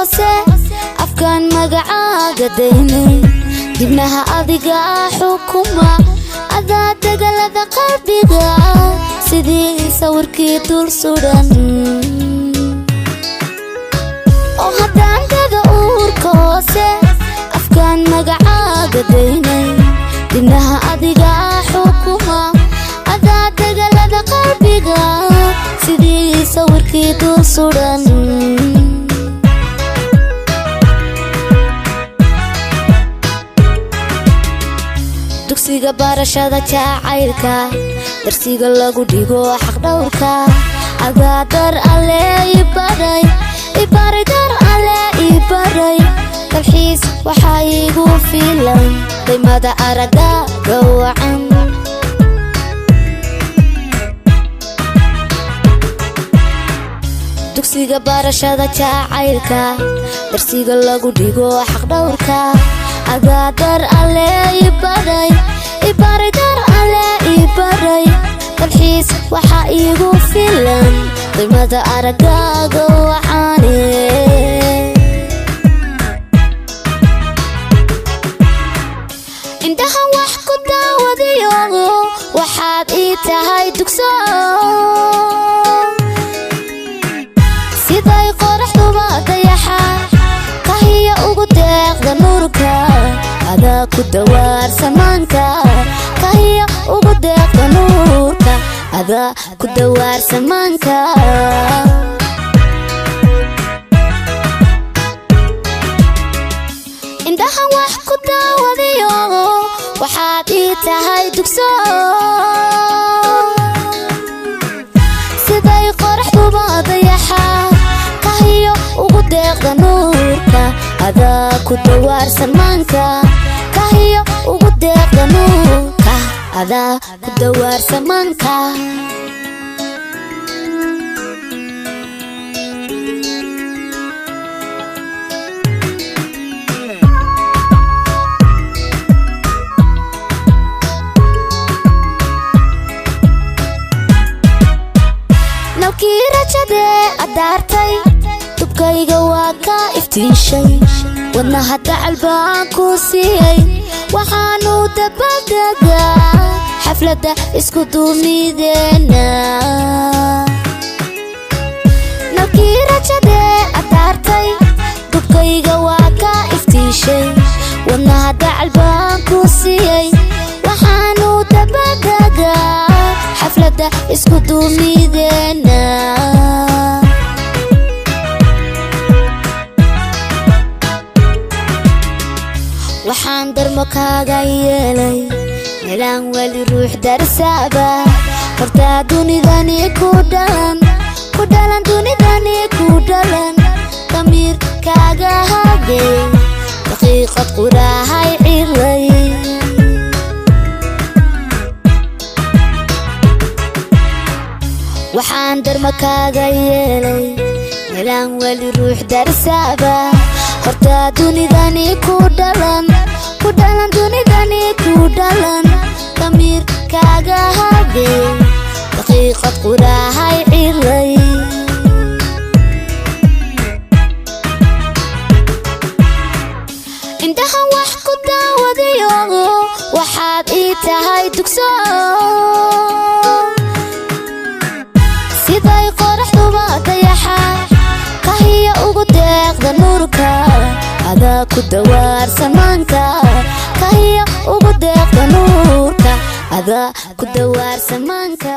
hoose afkaan magacaaga daynay dibnaha adiga xukuma adaa dagalada qalbiga sidii sawirkii dul sudan oo haddaan daga uurka hoose afkaan magacaaga daynay dibnaha adiga xukuma adaa dagalada qalbiga sidii sawirkii dul sudan dugsiga barashada jacaylka darsiga lagu dhigo xaq dhowrka adaa dar alle ibaray dar alle ibaray dalxiis waxaa igu filan qiimada aragaaga wacan dugsiga barashada jacaylka darsiga lagu dhigo xaq dhowrka adaa dar alle ibaray dar alle ibaray dalxiis waxaa igu filan qiimada aragaaga wacaane indhaha wax ku daawadayo waxaad ii tahay dugso siday qoraxduba dayaxa kahiya ugu deeqda nuurka adaa ku dawaar samaanka kahiya ugu deeqda nuurka adaa ku dawaar samaanka indhaha wax ku daawadayo waxaad ii tahay dugso siday qoraxduba dayaxa kahiya ugu deeqda nuurka adaa ku dawaar samaanka kahiya ugu deeqda nuurka adaa ku dawaar samaanka nalkii rajadee adaartay dubkayga waa ka iftiishay wadnaha dacal baan ku siiyey waxaanu dabadegaa xafladda isku duumideena nalkii rajadee adaartay dubkayga waa ka iftiishay wadnaha dacal baan ku siiyey waxaanu dabadegaa xafladda isku duumideena waxaan darmo kaaga yeelay meelaan weli ruux darsaaba hortaa dunidani ku dhalan dunidani ku dhalan damiir kaaga hagay daqiiqad qurahay cilay waxaan darmo kaaga yeelay meelaan weli ruux darsaaba hortaa dunidani ku dhalan dunidani ku dhalan damiir kaaga hagay daqiiqad qurahay cilay indhaha wax ku daawadayo waxaad ii tahay dugso siday qoraxduba dayaxa kahiya ugu deeqda nuurka adaa ku dawaar samaanka kahiya ugu deeqda nuurka adaa ku dawaar samaanka